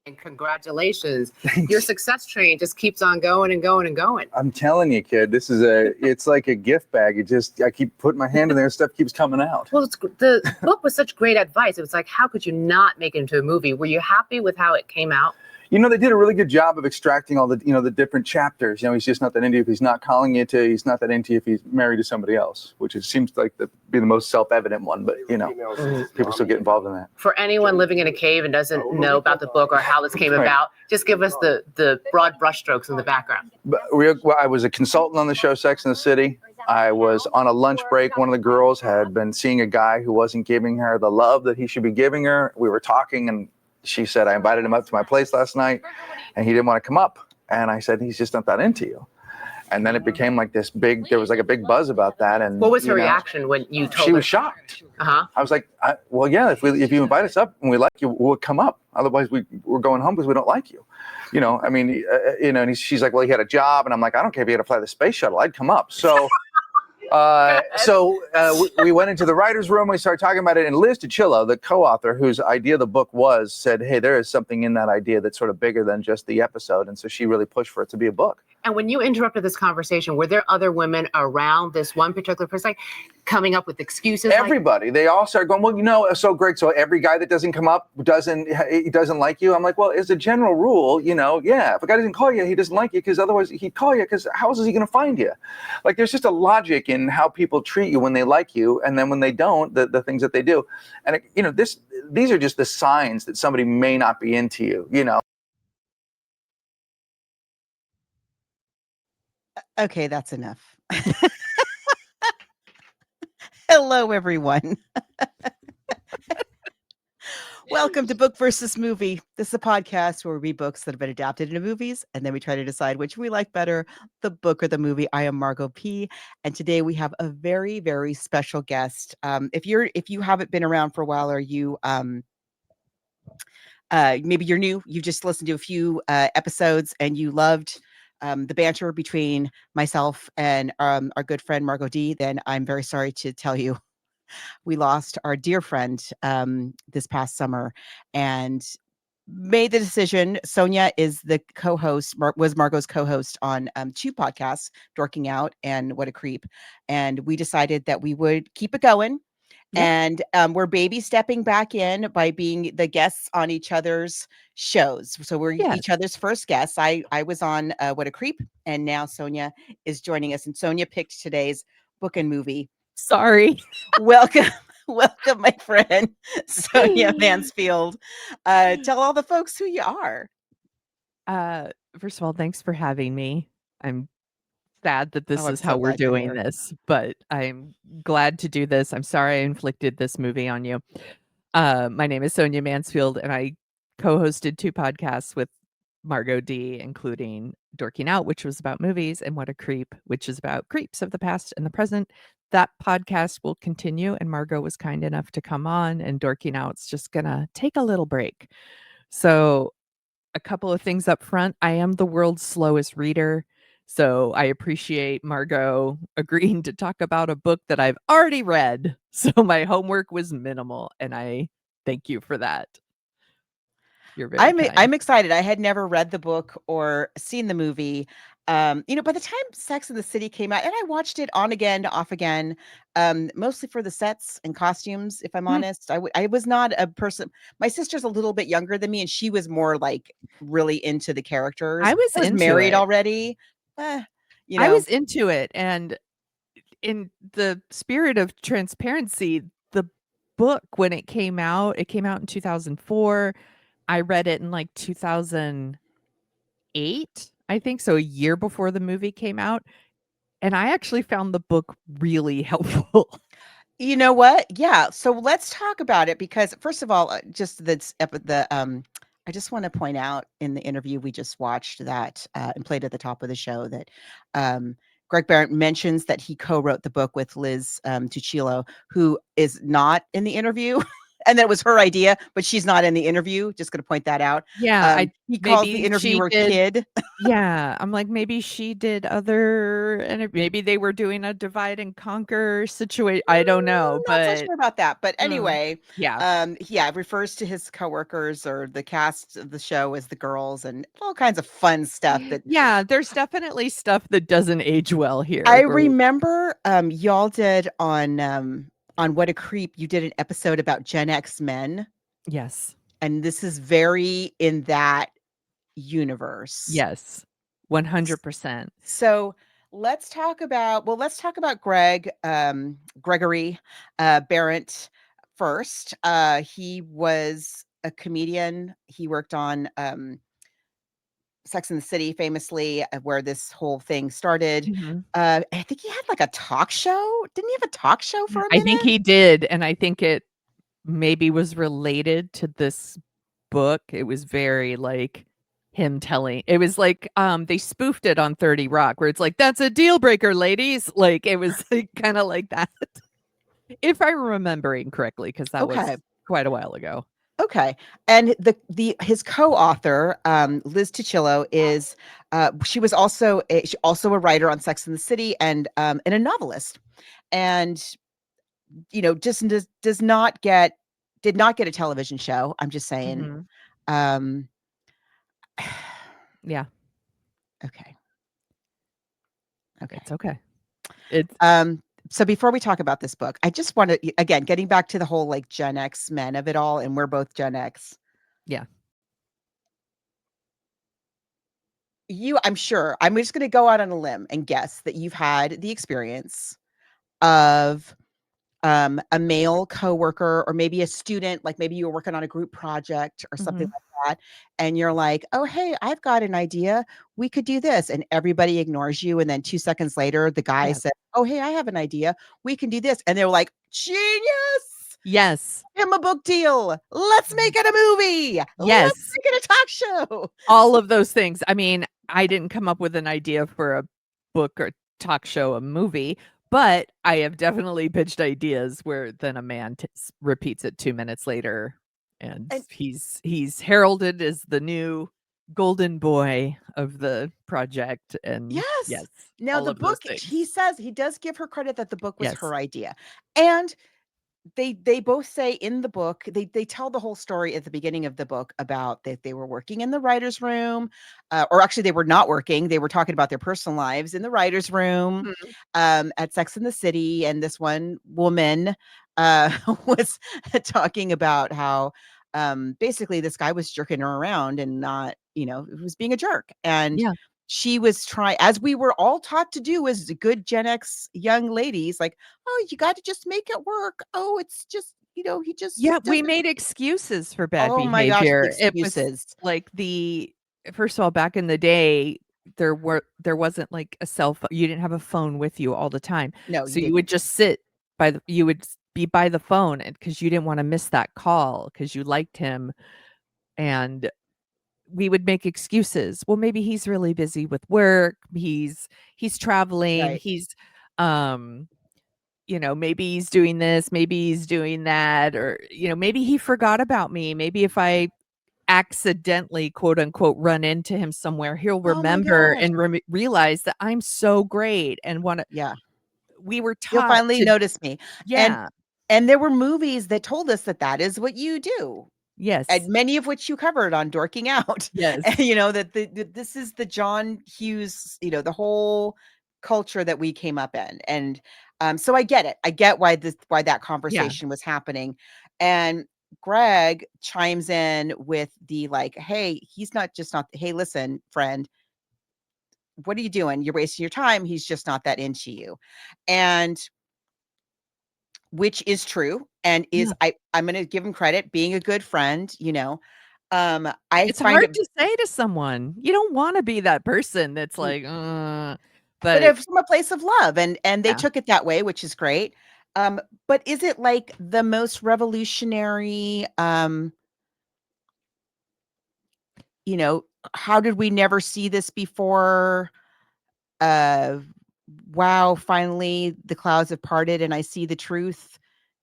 And congratulations. Your success train just keeps on going and going and going. I'm telling you, kid, it's like a gift bag. I keep putting my hand in there and stuff keeps coming out. Well, the book was such great advice. It was like, how could you not make it into a movie? Were you happy with how it came out? They did a really good job of extracting all the, the different chapters. He's just not that into you if he's not calling you to, he's not that into you if he's married to somebody else, which seems like be the most self-evident one, but people still get involved in that. For anyone living in a cave and doesn't know about the book or how this came about, just give us the broad brushstrokes in the background. I was a consultant on the show Sex and the City. I was on a lunch break. One of the girls had been seeing a guy who wasn't giving her the love that he should be giving her. We were talking and she said, I invited him up to my place last night and he didn't want to come up. And I said, he's just not that into you. And then it became like there was like a big buzz about that. And what was her reaction when you told her? She was shocked. Uh-huh. I was like, well, yeah, if you invite us up and we like you, we'll come up. Otherwise we're going home because we don't like you. And she's like, well, he had a job. And I'm like, I don't care if he had to fly the space shuttle. I'd come up. So we went into the writer's room. We started talking about it. And Liz Tuccillo, the co-author whose idea the book was, said, hey, there is something in that idea that's sort of bigger than just the episode. And so she really pushed for it to be a book. And when you interrupted this conversation, were there other women around this one particular person coming up with excuses? Everybody. They all started going, well, so Greg, so every guy that doesn't come up doesn't like you? I'm like, well, as a general rule, if a guy doesn't call you, he doesn't like you because otherwise he'd call you because how else is he going to find you? Like there's just a logic in how people treat you when they like you. And then when they don't, the things that they do. And, these are just the signs that somebody may not be into you, Okay, that's enough. Hello, everyone. Welcome to Book versus Movie. This is a podcast where we read books that have been adapted into movies, and then we try to decide which we like better, the book or the movie. I am Margo P, and today we have a very, very special guest. If you haven't been around for a while, or you maybe you're new, you just listened to a few episodes and you loved the banter between myself and our good friend Margo D, then I'm very sorry to tell you we lost our dear friend this past summer and made the decision. Sonia is the co-host, was Margo's co-host on two podcasts, Dorking Out and What a Creep. And we decided that we would keep it going. Yep. And we're baby stepping back in by being the guests on each other's shows. So we're each other's first guests. I was on What a Creep, and now Sonia is joining us. And Sonia picked today's book and movie. Sorry. Welcome, my friend, Sonia Mansfield. Tell all the folks who you are. First of all, thanks for having me. I'm sad that this is so how we're doing this, but I'm glad to do this. I'm sorry I inflicted this movie on you. My name is Sonia Mansfield, and I co-hosted two podcasts with Margo D, including Dorking Out, which was about movies, and What a Creep, which is about creeps of the past and the present. That podcast will continue, and Margo was kind enough to come on, and Dorking Out's just gonna take a little break. So a couple of things up front. I am the world's slowest reader. So I appreciate Margo agreeing to talk about a book that I've already read. So my homework was minimal, and I thank you for that. You're very kind. I'm excited. I had never read the book or seen the movie. By the time Sex and the City came out, and I watched it on again, off again, mostly for the sets and costumes, if I'm honest. I was not a person. My sister's a little bit younger than me, and she was more like really into the characters. I was married already. I was into it, and in the spirit of transparency, the book, when it came out in 2004. I read it in like 2008, I think, so a year before the movie came out, and I actually found the book really helpful. You know what? Yeah. So let's talk about it, because first of all, I just want to point out in the interview we just watched that and played at the top of the show that Greg Behrendt mentions that he co-wrote the book with Liz Tuccillo, who is not in the interview and that it was her idea, but she's not in the interview. Just going to point that out. Yeah, He calls the maybe she interviewer did. kid. Yeah, I'm like, maybe she did other, and maybe they were doing a divide and conquer situation. I don't know, Not so but sure about that. But anyway, yeah, yeah, refers to his coworkers or the cast of the show as the girls and all kinds of fun stuff that yeah. There's definitely stuff that doesn't age well here. I where- remember y'all did on What a Creep. You did an episode about Gen X men, yes, and this is very in that universe. yes, 100%. So let's talk about Gregory Behrendt first. He was a comedian. He worked on Sex and the City famously, where this whole thing started. Mhm. I think he had like a talk show. Didn't he have a talk show for a I minute? think he did, and I think it maybe was related to this book. It was very like him telling. It was like they spoofed it on 30 Rock, where it's like, that's a deal breaker, ladies. Like it was like, kind of like that, if I'm remembering correctly, because that was Okay. quite a while ago. Okay. And his co-author, Liz Tuccillo, is she was also a writer on Sex and the City and a novelist. And just did not get a television show. I'm just saying. Mhm. Um Yeah, okay. Okay. it's okay. It's So before we talk about this book, I just want to, again, getting back to the whole like Gen X men of it all, and we're both Gen X. Yeah. I'm sure, I'm just going to go out on a limb and guess that you've had the experience of a male coworker or maybe a student, like maybe you were working on a group project or something Mhm. like that. And you're like, oh, hey, I've got an idea. We could do this. And everybody ignores you. And then 2 seconds later, the guy Yes. said, oh, hey, I have an idea. We can do this. And they were like, genius. Yes. Him a book deal. Let's make it a movie. Yes. Let's make it a talk show. All of those things. I mean, I didn't come up with an idea for a book or talk show, a movie, but I have definitely pitched ideas where then a man repeats it 2 minutes later, and And- he's heralded as the new golden boy of the project. And Yes. Now all the of those book, things. he does give her credit that the book was Yes. her idea. And they both say in the book, they tell the whole story at the beginning of the book about that they were working in the writer's room, or actually they were not working. They were talking about their personal lives in the writer's room at Sex and the City. And this one woman was talking about how basically this guy was jerking her around and not, was being a jerk. And Yeah. she was trying, as we were all taught to do as good Gen X young ladies, like, oh, you got to just make it work. Oh, it's just, he just Yeah, we doesn't. made excuses for bad Oh my gosh, behavior. It was excuses. like first of all, back in the day, there wasn't like a cell phone. You didn't have a phone with you all the time. No, So you would just sit you would be by the phone, and because you didn't want to miss that call because you liked him, and we would make excuses. Well, maybe he's really busy with work. He's traveling. Right. He's maybe he's doing this, maybe he's doing that, or maybe he forgot about me. Maybe if I accidentally, quote unquote, run into him somewhere, he'll Oh my remember gosh. and realize that I'm so great and want to. Yeah. We were You'll taught finally to, notice me. yeah, And there were movies that told us that is what you do. yes, And many of which you covered on Dorking Out. yes, And, that this is the John Hughes, the whole culture that we came up in. And so I get it. I get why that conversation was happening. And Greg chimes in with the like, hey, he's not, hey, listen, friend, what are you doing? You're wasting your time. He's just not that into you. And which is true and is I'm going to give him credit being a good friend, it's find hard it to say to someone. You don't want to be that person that's like, but but it's from a place of love and they Yeah. took it that way, which is great. But is it like the most revolutionary, how did we never see this before? Wow, finally the clouds have parted and I see the truth.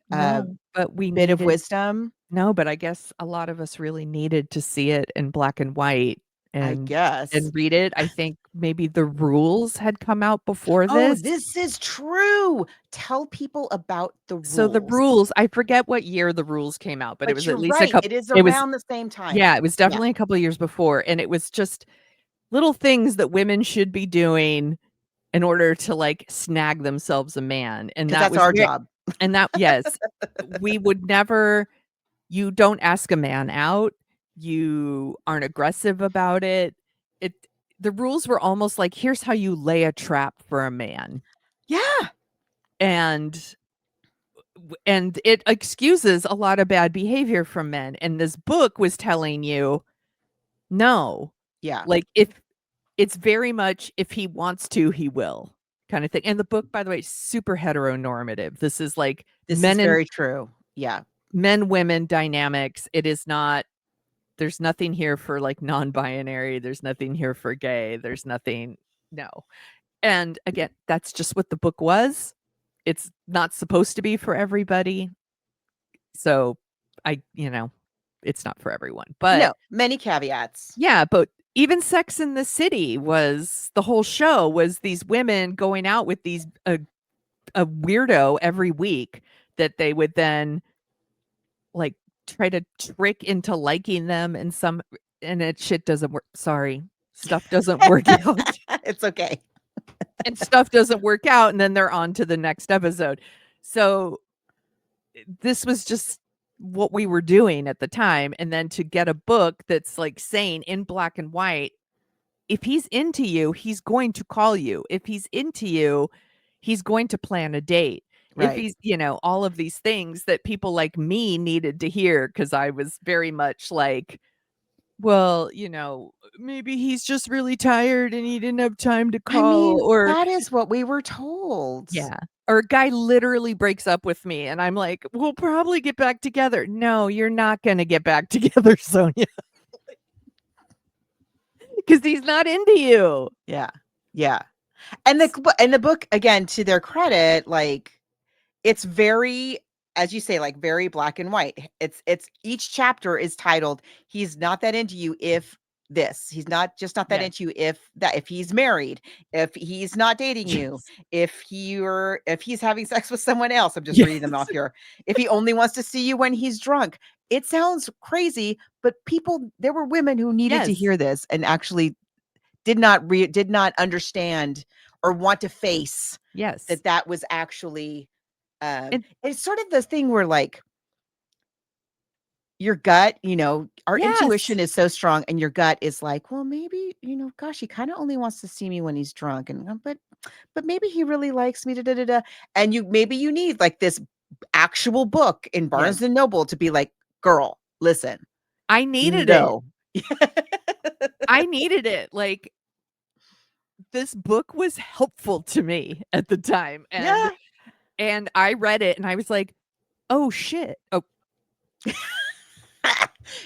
No, but we bit of needed wisdom, no, but I guess a lot of us really needed to see it in black and white I and guess. read it. I think maybe the rules had come out before Oh, this. this is true. Tell people about the So the rules. rules, I forget what year the rules came out, but it But was you're at least a right. couple. It is It was around the same time. yeah, it was Yeah. definitely a couple of years before, and it was just little things that women should be doing in order to like snag themselves a man, and 'Cause that that's was our very job. and that yes, we would never you don't ask a man out, you aren't aggressive about it. It the rules were almost like, "Here's how you lay a trap for a man." Yeah. And and it excuses a lot of bad behavior from men, and this book was telling you, "No." Yeah. Like, if it's very much if he wants to, he will kinda thing, and the book, by the way, is super heteronormative. This is like This is very true. Yeah. men-women dynamics. It is not there's nothing here for, like, non-binary, there's nothing here for gay, there's nothing no. And, again, that's just what the book was. It's not supposed to be for everybody, so it's not for everyone, but No, many caveats. yeah, but even Sex in the City was the whole show was these women going out with these a weirdo every week that they would then, like, try to trick into liking them and it shit doesn't work. Sorry. Stuff doesn't work out. It's okay. And stuff doesn't work out, and then they're on to the next episode. So, this was just what we were doing at the time, and then to get a book that's, like, saying in black and white, if he's into you, he's going to call you. If he's into you, he's going to plan a date. If Right. he's, all of these things that people like me needed to hear because I was very much like, well, maybe he's just really tired and he didn't have time to I mean, call or that is what we were told. yeah. Or a guy literally breaks up with me and I'm like, "We'll probably get back together." No, you're not gonna get back together, Sonia. Because he's not into you. Yeah. Yeah. And the book, again, to their credit, like, it's very, as you say, like, very black and white. It's each chapter is titled, "He's not that into you if this. He's not that Yes. into you if that. If he's married, if he's not dating you, Yes. if he's having sex with someone else." I'm just reading them Yes. off here. If he only wants to see you when he's drunk. It sounds crazy, but there were women who needed to Yes. hear this and actually did not understand or want to face Yes. that was actually And it's sort of the thing where, like, your gut, our yes. intuition is so strong, and your gut is like, well, maybe, gosh, he kind of only wants to see me when he's drunk, and but maybe he really likes me, da, da, da, da. And maybe you need like this actual book in Barnes Yes. and Noble to be like, girl, listen, I needed it. no. I needed it. Like, this book was helpful to me at the time, Yeah. and I read it, and I was like, "Oh, shit." Oh,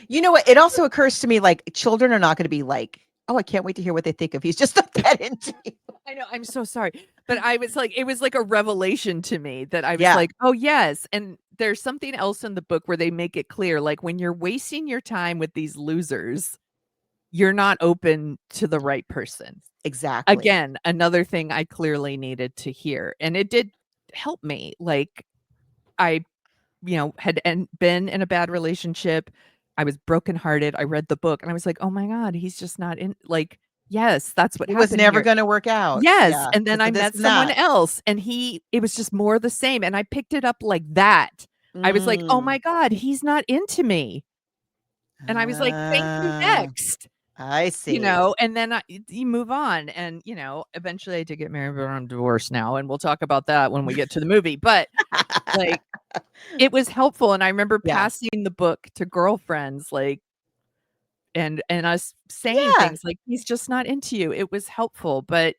You know what? It also occurs to me, like, children are not going to be like, oh, I can't wait to hear what they think of. He's just not that into you. I know, I'm so sorry, but I was like it was like a revelation to me that I was Yeah. like, "Oh, yes," and there's something else in the book where they make it clear, like, when you're wasting your time with these losers, you're not open to the right person. Exactly. Again, another thing I clearly needed to hear, and it did help me. Like, I, had been in a bad relationship. I was brokenhearted. I read the book and I was like, "Oh my god, he's just not in." Like, yes, that's what It was happened never here. going to work out. Yes, Yeah. and then 'Cause I of this met and someone that. else and it was just more of the same, and I picked it up like that. I was like, "Oh Mm. my god, he's not into me." And I was like, "Thank you, Ah, next." I see. And then you move on and, eventually I did get married, but I'm divorced now, and we'll talk about that when we get to the movie, but, like, it was helpful, and I remember Yeah. passing the book to girlfriends, like, and us saying Yeah. things like, "He's just not into you." It was helpful, but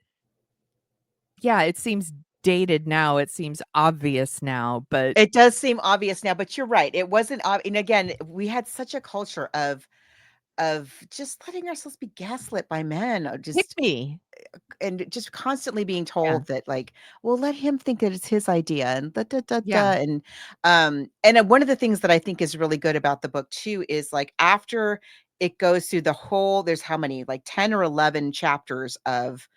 yeah, it seems dated now, it seems obvious now, but It does seem obvious now, but you're right. It wasn't and again, we had such a culture of just letting ourselves be gaslit by men, Pick just me. and just constantly being Yeah. told that like, well, let him think that it's his idea and da, da, da, Yeah. da. And one of the things that I think is really good about the book too is like after it goes through the whole, there's how many, like 10 or 11 chapters of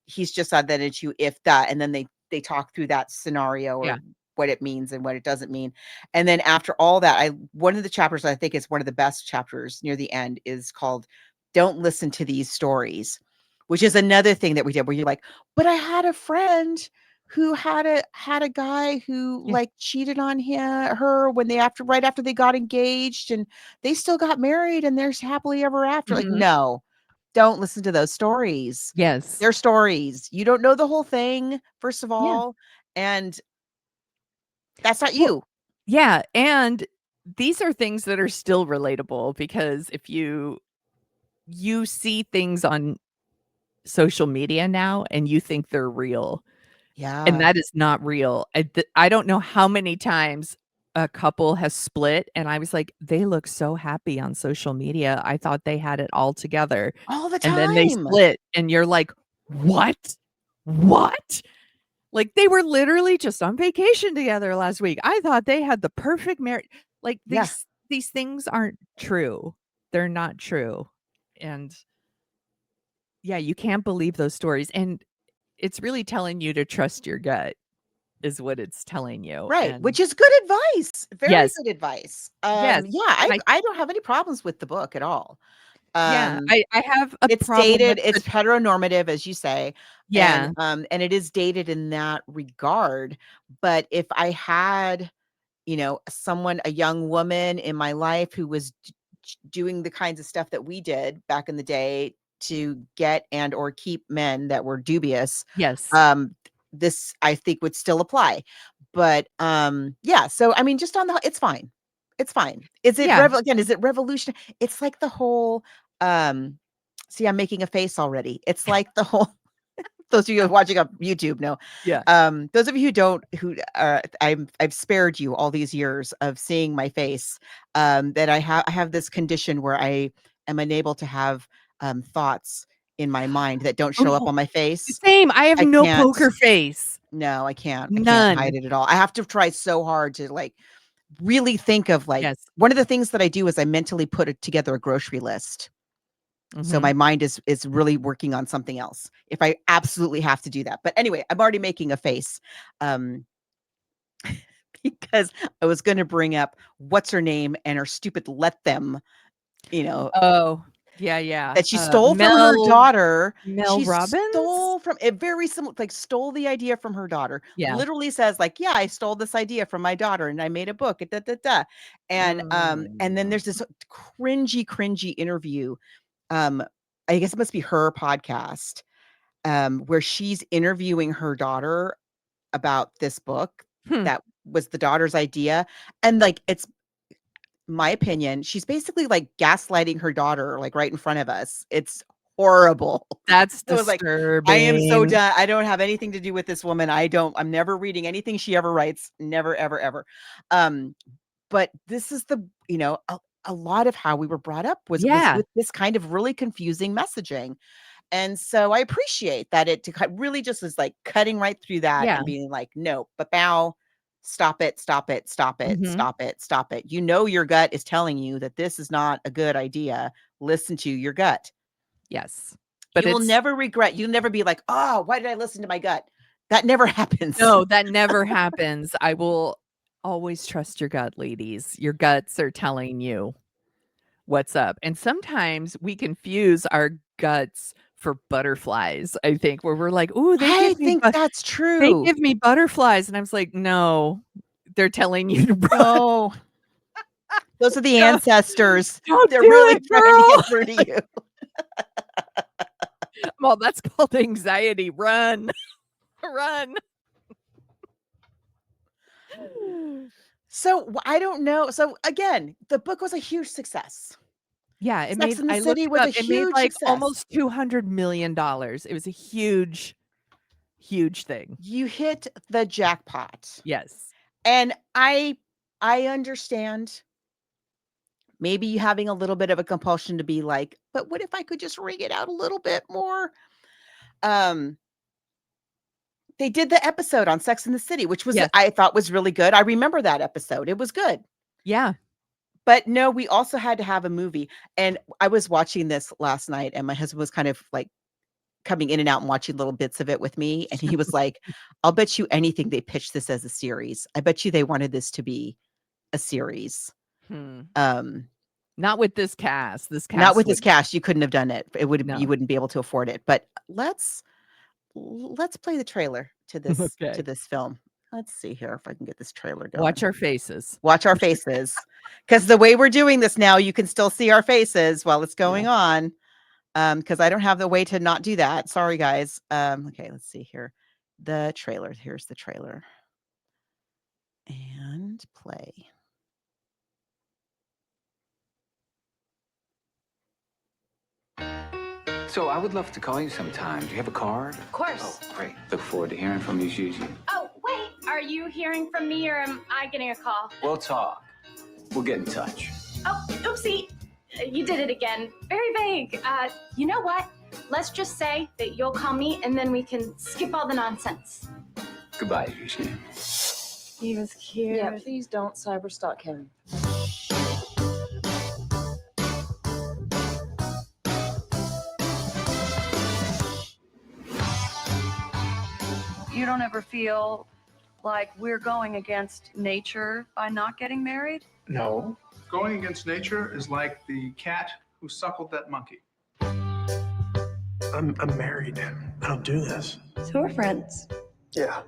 he's just said that it's you if that, and then they talk through that scenario or Yeah. what it means and what it doesn't mean. And then after all that, one of the chapters I think is one of the best chapters near the end is called Don't Listen to These Stories, which is another thing that we did where you're like, but I had a friend who had a guy who Yeah. like cheated on her when they right after they got engaged and they still got married and they're happily ever after. Like, Mhm. no, don't listen to those stories. Yes. They're stories. You don't know the whole thing, first of Yeah. all, and that's not Well, you. yeah, and these are things that are still relatable because if you see things on social media now and you think they're real, and Yeah. that is not real. I don't know how many times a couple has split and I was like, "They look so happy on social media. I thought they had it all together." All the And then they time. split and you're like, "What? What?" Like, they were literally just on vacation together last week. I thought they had the perfect marriage. Like, Yeah. these things aren't true. They're not true. And yeah, you can't believe those stories. And it's really telling you to trust your gut is what it's telling you. Right, And which is good advice. Very yes, good advice. yes. Yeah, And I don't have any problems with the book at all. yeah, Um, I have a it's problem with dated, the it's heteronormative, as you say, yeah, and it is dated in that regard. But if I had, someone, a young woman in my life who was doing the kinds of stuff that we did back in the day to get and or keep men that were dubious, yes, um, this I think would still apply. But yeah, so I mean, just on the, it's fine. It's fine. Is it yeah. again? Is it revolution? It's like the whole. See, I'm making a face already. It's like the whole. Those of you watching on YouTube know. Yeah. Those of you who don't, who I've spared you all these years of seeing my face. That I have this condition where I am unable to have thoughts in my mind that don't Oh, show up no. on my face. Same. I have I no can't. poker face. No, I can't. I can't hide None. it at all. I have to try so hard to like really think of like Yes. one of the things that I do is I mentally put together a grocery list. So Mhm. my mind is really working on something else if I absolutely have to do that. But anyway, I'm already making a face. Um because I was going to bring up what's her name and her stupid let them, you know, Oh, yeah, yeah. that she stole from her daughter. Mel She Robbins? stole from it very similar, like stole the idea from her daughter. Yeah. Literally says like, yeah, I stole this idea from my daughter and I made a book. Da, da, da. And then there's this cringy interview. I guess it must be her podcast, where she's interviewing her daughter about this book Hmm. that was the daughter's idea. And like, it's my opinion, she's basically like gaslighting her daughter, like right in front of us. It's horrible. That's It was like, I am so disturbing. done. I don't have anything to do with this woman. I'm never reading anything she ever writes. Never, ever, ever. Um, but this is a lot of how we were brought up was Yeah. with this kind of really confusing messaging. And so I appreciate that really just is like cutting right through that Yeah. and being like, no, but bow, stop it, stop it, stop it, Mhm. stop it, stop it. You know, your gut is telling you that this is not a good idea. Listen to your gut. Yes. But You will it's never regret. You'll never be like, oh, why did I listen to my gut? That never happens. no, that never happens. I will always trust your gut, ladies. Your guts are telling you what's up. And sometimes we confuse our guts for butterflies, I think, where we're like, "Ooh, I think that's they true. give me butterflies." And I was like, "No, they're telling you to run. No, those are the Don't ancestors. don't They're do really it, trying to get girl." through to you. Well, that's called anxiety. Run. Run. So I don't know. So again, the book was a huge success. Yeah, it Sex made in the I looked City it was a up. It made, huge like, success. almost $200 million. It was a huge, huge thing. You hit the jackpot. Yes. And I understand maybe you having a little bit of a compulsion to be like, but what if I could just wring it out a little bit more? They did the episode on Sex and the City, which was Yes. I thought was really good. I remember that episode. It was good. Yeah. But no, we also had to have a movie. And I was watching this last night, and my husband was kind of like coming in and out and watching little bits of it with me. And he was like, I'll bet you anything they pitched this as a series. I bet you they wanted this to be a series. Not with this cast. This cast Not with this cast. You couldn't have done it. It would No. You wouldn't be able to afford it. But let's play the trailer to this Okay. to this film. Let's see here if I can get this trailer going. Watch our faces. Watch our faces. Because the way we're doing this now, you can still see our faces while it's going on. Because I don't have the way to not do that. Sorry, guys. Okay, let's see here. The trailer. Here's the trailer. And play. So I would love to call you sometime. Do you have a card? Of course. Oh, great. Look forward to hearing from you, Gigi. Oh, wait. Are you hearing from me or am I getting a call? We'll talk. We'll get in touch. Oh, oopsie. You did it again. Very vague. You know what? Let's just say that you'll call me and then we can skip all the nonsense. Goodbye, Gigi. He was cute. Yeah, please don't cyberstalk him. You don't ever feel like we're going against nature by not getting married? No. Going against nature is like the cat who suckled that monkey. I'm married. I don't do this. So we're friends. Yeah.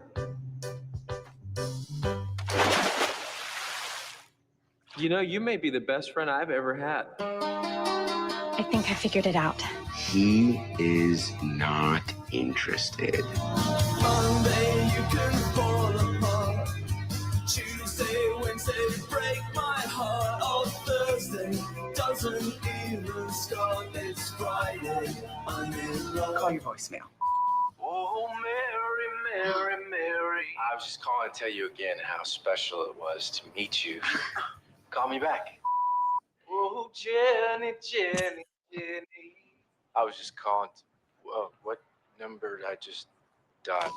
You know, you may be the best friend I've ever had. I think I figured it out. He is not interested. Monday you can fall apart. Tuesday, Wednesday break my heart. Oh, Thursday doesn't even start. It's Friday. I'm in love. Call your voicemail. Oh, Mary, Mary, Mary. I was just calling to tell you again how special it was to meet you. Call me back. Oh, Jenny, Jenny, Jenny. I was just calling. What number did I just dial?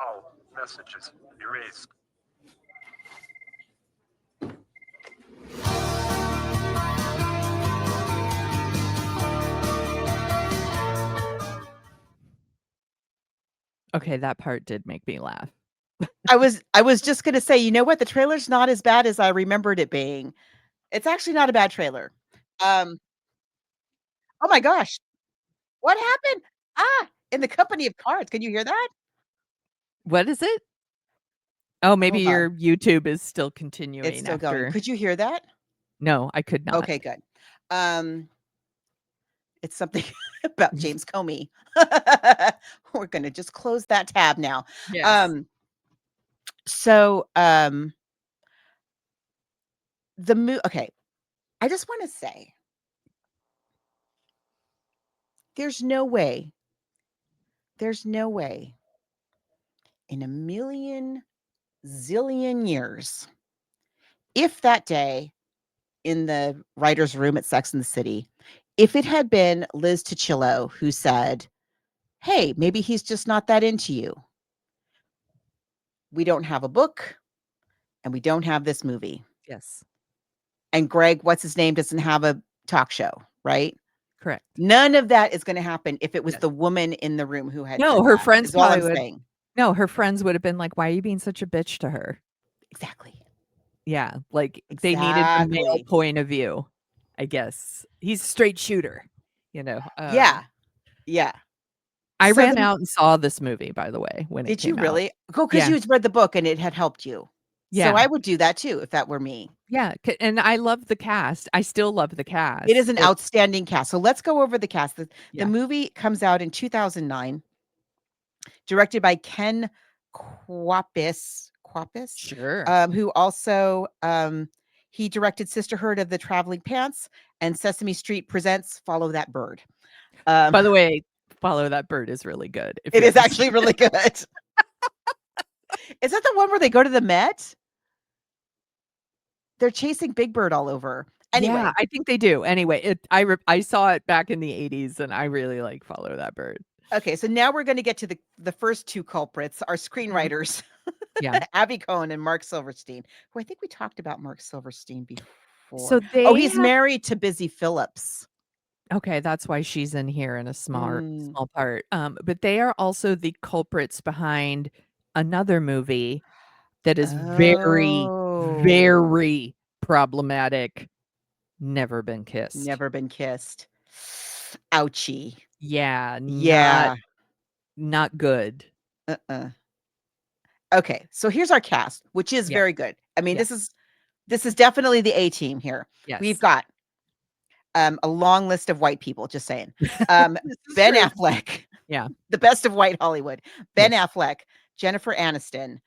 Oh, messages erased. Okay, that part did make me laugh. I was just gonna say, you know what? The trailer's not as bad as I remembered it being. It's actually not a bad trailer. Oh my gosh. What happened? In the company of cards. Can you hear that? What is it? Oh, maybe Hold your YouTube is still continuing. It's still after... going. Could you hear that? No, I could not. Okay, good. It's something about James Comey. We're gonna just close that tab now. Yes. Okay. I just want to say there's no way in a million zillion years, if that day in the writer's room at Sex and the City, if it had been Liz Tuccillo who said, hey, maybe he's just not that into you. We don't have a book and we don't have this movie. Yes. And Greg, what's his name, doesn't have a talk show, right? Correct. None of that is going to happen if it was the woman in the room who had No, said her that, friends is all I'm probably would. saying. No, her friends would have been like, why are you being such a bitch to her? Exactly. Yeah, like they needed the male point of view, I guess. He's a straight shooter, you know. Yeah. I So ran out and saw this movie, by the way, when it Did you came really? out. Go, because you read the book and it had helped you. Yeah. So I would do that too if that were me. Yeah, and I love the cast. I still love the cast. It is an outstanding cast. So let's go over the cast. The Yeah. movie comes out in 2009, directed by Ken Kwapis. Sure. Who also he directed Sisterhood of the Traveling Pants and Sesame Street Presents Follow That Bird. By the way, Follow That Bird is really good. It is actually really good. Is that the one where they go to the Met? They're chasing Big Bird all over. Anyway. Yeah, I think they do. Anyway, I saw it back in the 80s and I really like Follow That Bird. Okay, so now we're going to get to the first two culprits, our screenwriters, Yeah. Abby Cohen and Mark Silverstein, who I think we talked about Mark Silverstein before. So he's married to Busy Phillips. Okay, that's why she's in here in a small Mm. part. But they are also the culprits behind another movie that is very, very problematic. Never Been Kissed. Never Been Kissed. Ouchie. Yeah, Yeah. not good. Okay, so here's our cast, which is very good. I mean, this is definitely the A team here. Yes. We've got a long list of white people, just saying. Ben Affleck. Yeah. The best of white Hollywood. Ben Affleck, Jennifer Aniston.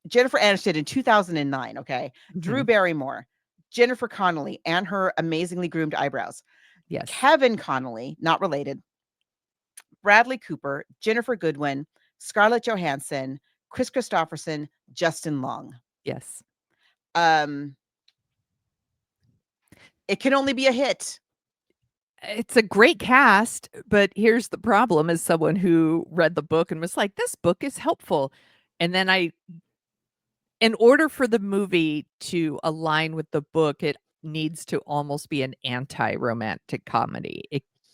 Jennifer Aniston in 2009, okay? Drew Barrymore, Jennifer Connelly, and her amazingly groomed eyebrows. Yes. Kevin Connelly, not related. Bradley Cooper, Jennifer Goodwin, Scarlett Johansson, Chris Christopherson, Justin Long. Yes. It can only be a hit. It's a great cast, but here's the problem as someone who read the book and was like, this book is helpful. And then in order for the movie to align with the book, it needs to almost be an anti-romantic comedy.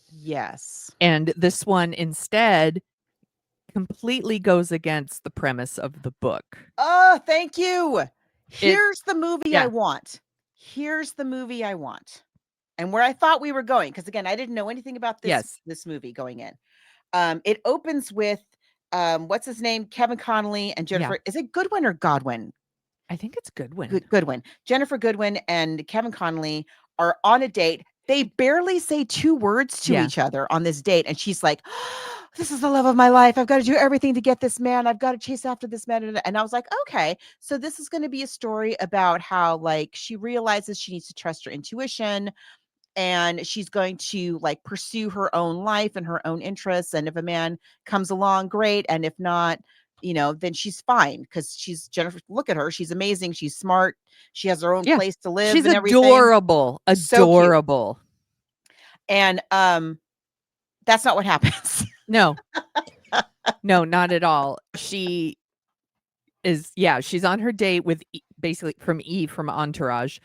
Yes. And this one instead completely goes against the premise of the book. Oh, thank you. Here's the movie I want. Here's the movie I want. And where I thought we were going, because again, I didn't know anything about this movie going in. It opens with what's his name? Kevin Connelly and Jennifer. Yeah. Is it Goodwin or Godwin? I think it's Goodwin. Goodwin. Jennifer Goodwin and Kevin Connelly are on a date. They barely say two words to each other on this date. And she's like, oh, this is the love of my life. I've got to do everything to get this man. I've got to chase after this man. And I was like, okay, so this is going to be a story about how like she realizes she needs to trust her intuition. And she's going to like pursue her own life and her own interests. And if a man comes along, great. And if not, you know, then she's fine because she's Jennifer. Look at her. She's amazing. She's smart. She has her own place to live. She's and everything. adorable. Adorable. So and that's not what happens. No. No, not at all. She is, she's on her date with basically from E from Entourage.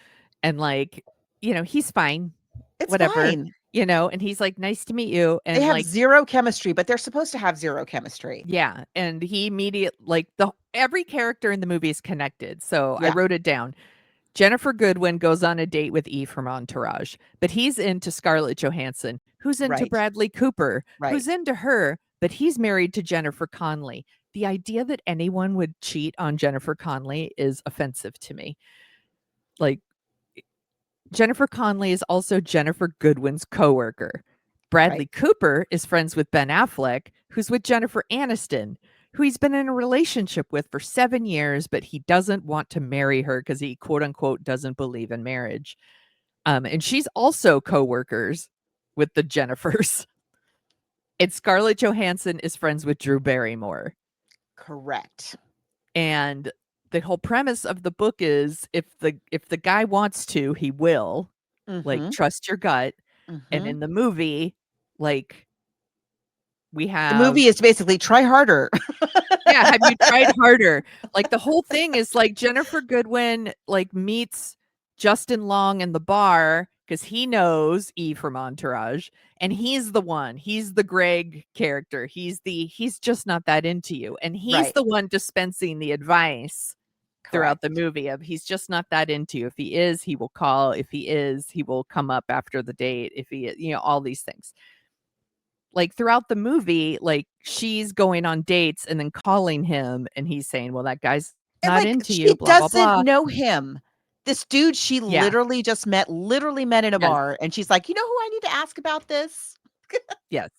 And like, you know, he's fine. It's whatever, fine. You know, and he's like, nice to meet you. And they have like zero chemistry, but they're supposed to have zero chemistry. Yeah. And he immediately, like every character in the movie is connected. So I wrote it down. Jennifer Goodwin goes on a date with E from Entourage, but he's into Scarlett Johansson, who's into Bradley Cooper, who's into her, but he's married to Jennifer Connelly. The idea that anyone would cheat on Jennifer Connelly is offensive to me. Like, Jennifer Connelly is also Jennifer Goodwin's coworker. Bradley Cooper is friends with Ben Affleck, who's with Jennifer Aniston, who he's been in a relationship with for 7 years, but he doesn't want to marry her because he quote unquote doesn't believe in marriage. And she's also coworkers with the Jennifers. And Scarlett Johansson is friends with Drew Barrymore. Correct. And the whole premise of the book is if the guy wants to, he will. Like, trust your gut. And in the movie, like, we have the movie is basically try harder. Have you tried harder? Like, the whole thing is like Jennifer Goodwin like meets Justin Long in the bar because he knows E from Entourage, and he's the Greg character. He's just not that into you, and he's the one dispensing the advice throughout the movie of he's just not that into you. If he is, he will call. If he is, he will come up after the date. If he, you know, all these things. Like throughout the movie, like she's going on dates and then calling him, and he's saying, "Well, that guy's not into you." Blah, doesn't blah, blah. know him. This dude she literally just met in a bar, and she's like, "You know who I need to ask about this?" Yes.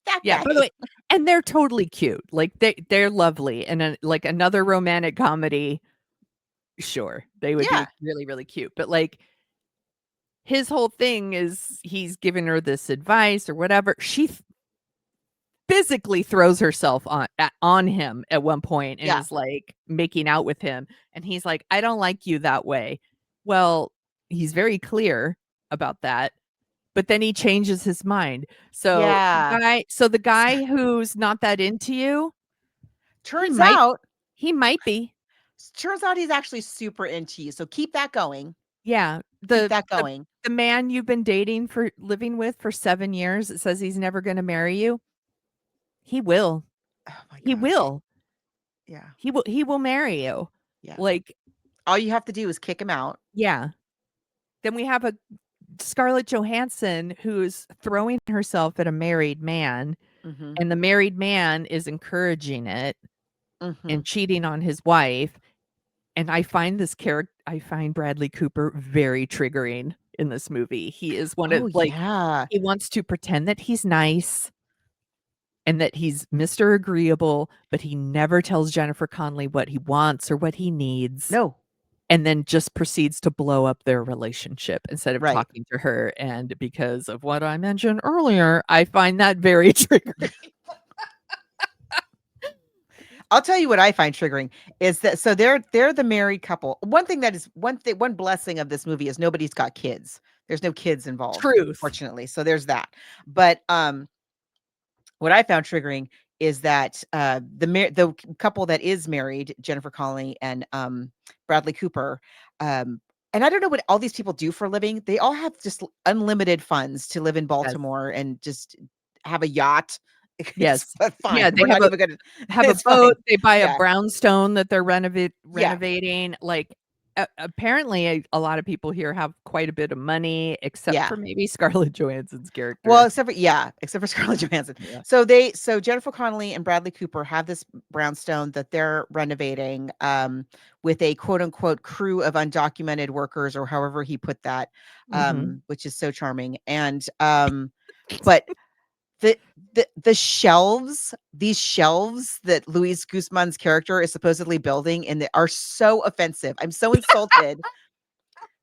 That Yeah, guy. by the way, and they're totally cute. Like they're lovely, and like another romantic comedy. Sure, they would be really, really cute. But like his whole thing is he's giving her this advice or whatever. She physically throws herself on him at one point and is like making out with him. And he's like, I don't like you that way. Well, he's very clear about that, but then he changes his mind. So Yeah. the guy who's not that into you, Turns might out be. Turns out he's actually super into you. So keep that going. Yeah. Keep that going. The man you've been living with for 7 years, it says he's never going to marry you. He will. Oh my He gosh. will. Yeah. He will marry you. Yeah. Like, all you have to do is kick him out. yeah. Then we have a Scarlett Johansson who's throwing herself at a married man, Mhm. and the married man is encouraging it Mhm. and cheating on his wife. And I find Bradley Cooper very triggering in this movie. He is one of yeah. he wants to pretend that he's nice and that he's Mr. Agreeable, but he never tells Jennifer Connelly what he wants or what he needs. No. And then just proceeds to blow up their relationship instead of Right. talking to her. And because of what I mentioned earlier, I find that very triggering. I'll tell you what I find triggering is that so they're the married couple. One blessing of this movie is nobody's got kids. There's no kids involved. Truth. Fortunately. So there's that. But what I found triggering is that the couple that is married, Jennifer Connelly and Bradley Cooper, and I don't know what all these people do for a living. They all have just unlimited funds to live in Baltimore and just have a yacht. Yes. Fine. Yeah, they We're not even gonna have a it's fine. boat. They buy Yeah. a brownstone that they're renovating. Like, apparently, a lot of people here have quite a bit of money, except Yeah. for maybe Scarlett Johansson's character. Well, except for Scarlett Johansson. Yeah. So Jennifer Connelly and Bradley Cooper have this brownstone that they're renovating with a quote unquote crew of undocumented workers, or however he put that, which is so charming. And but the shelves, these shelves that Luis Guzman's character is supposedly building are so offensive. I'm so insulted.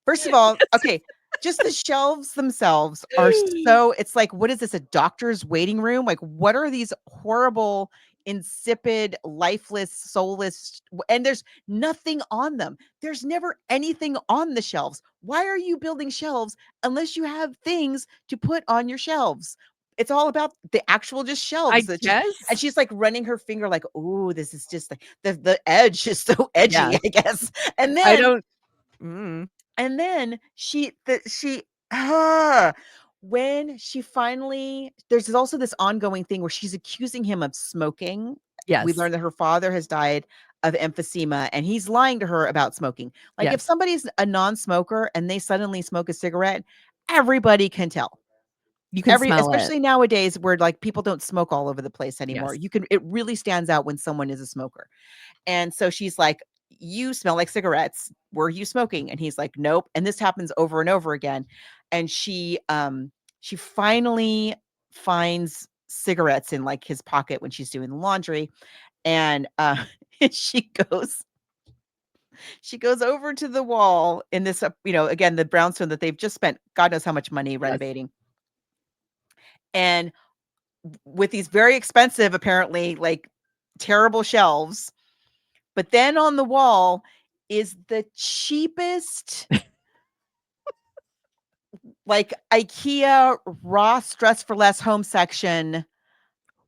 First of all, okay, just the shelves themselves are so, it's like, what is this, a doctor's waiting room? Like, what are these horrible, insipid, lifeless, soulless, and there's nothing on them. There's never anything on the shelves. Why are you building shelves unless you have things to put on your shelves? It's all about the actual just shelves. I guess. And she's like running her finger like, oh, this is just like the edge is so edgy, Yeah. I guess. And then I don't. and then when she finally, there's also this ongoing thing where she's accusing him of smoking. Yes. We learned that her father has died of emphysema and he's lying to her about smoking. Like, if Yes. somebody's a non-smoker and they suddenly smoke a cigarette, everybody can tell. You can smell Especially it. nowadays where like people don't smoke all over the place anymore. Yes. It really stands out when someone is a smoker. And so she's like, you smell like cigarettes. Were you smoking? And he's like, nope. And this happens over and over again. And she finally finds cigarettes in like his pocket when she's doing the laundry. And she goes over to the wall in this, again, the brownstone that they've just spent God knows how much money renovating. And with these very expensive, apparently like terrible shelves. But then on the wall is the cheapest, like IKEA Ross Dress for Less home section.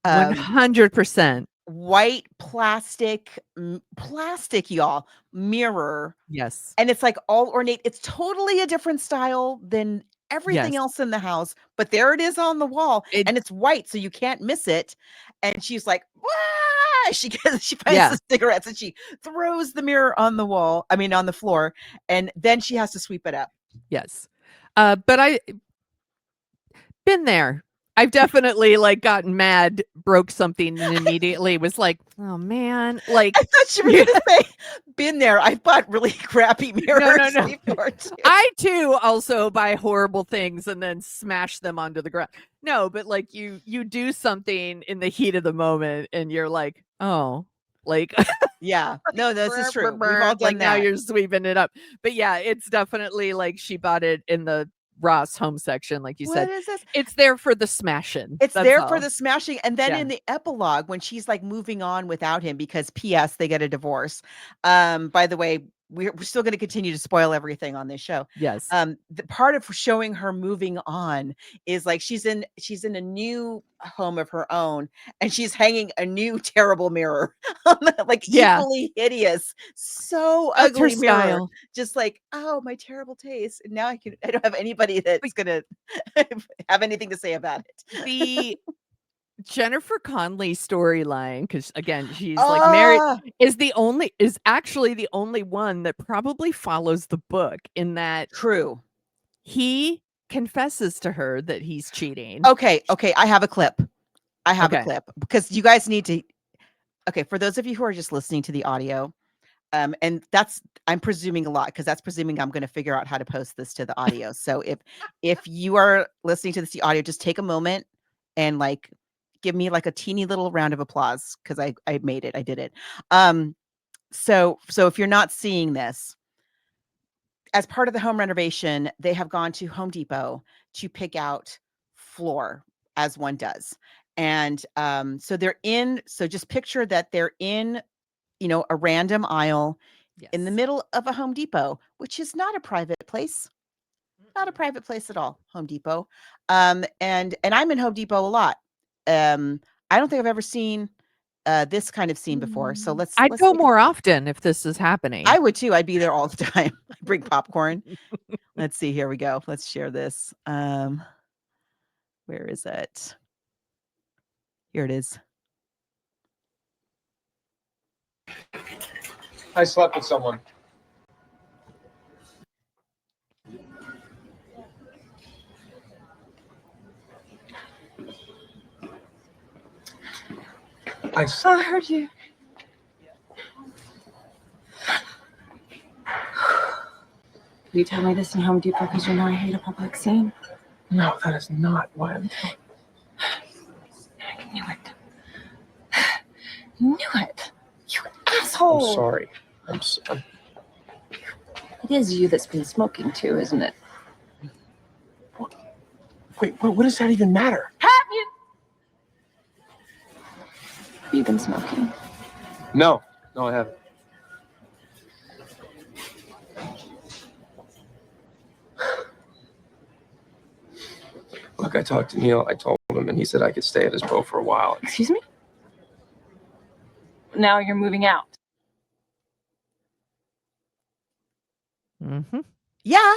100%. White plastic, y'all, mirror. Yes. And it's like all ornate. It's totally a different style than everything else in the house. But there it is on the wall. And it's white, so you can't miss it. And she's like, "Wah!" She finds the cigarettes and she throws the mirror on the wall. I mean, on the floor. And then she has to sweep it up. Yes. But I been there. I've definitely like gotten mad, broke something, and immediately was like, "Oh man!" Like, I thought you were gonna say, "Been there." I bought really crappy mirrors. No. Before too. I too also buy horrible things and then smash them onto the ground. No, but like you do something in the heat of the moment, and you're like, "Oh." Like, yeah, no, this is true. We've all done like that. now you're sweeping it up. But yeah, it's definitely like she bought it in the Ross home section, like you said. What is this? It's there for the smashing. It's That's there all. for the smashing. And then in the epilogue, when she's like moving on without him because P.S. they get a divorce. By the way, we're still going to continue to spoil everything on this show. Yes. The part of showing her moving on is like she's in a new home of her own, and she's hanging a new terrible mirror, like Yeah. equally hideous, so That's her ugly mirror. style. Just like, oh, my terrible taste. And now I don't have anybody that's gonna have anything to say about it. The Jennifer Connelly storyline, because again, she's like married, is actually the only one that probably follows the book in that True. he confesses to her that he's cheating. Okay, I have a clip. A Okay. clip because you guys need to. Okay, for those of you who are just listening to the audio, and I'm presuming a lot because that's presuming I'm going to figure out how to post this to the audio. So if you are listening to this the audio, just take a moment and like give me like a teeny little round of applause because I made it. I did it. So if you're not seeing this, as part of the home renovation, they have gone to Home Depot to pick out floor, as one does. And so just picture that they're in, a random aisle in the middle of a Home Depot, which is not a private place. Not a private place at all, Home Depot. And I'm in Home Depot a lot. I don't think I've ever seen this kind of scene before. So I'd let's go take more often if this is happening. I would too. I'd be there all the time. I bring popcorn. Let's see. Here we go. Let's share this. Where is it? Here it is. I slept with someone. I heard you. You tell me this in Home Depot because you know I hate a public scene. No, that is not why I'm telling I knew it. You knew it. You asshole. I'm sorry. It is you that's been smoking too, isn't it? Wait, what does that even matter? Have you? Have you been smoking? No, I haven't. Look, I talked to Neil. I told him, and he said I could stay at his boat for a while. Excuse me? Now you're moving out. Mm-hmm. Yeah.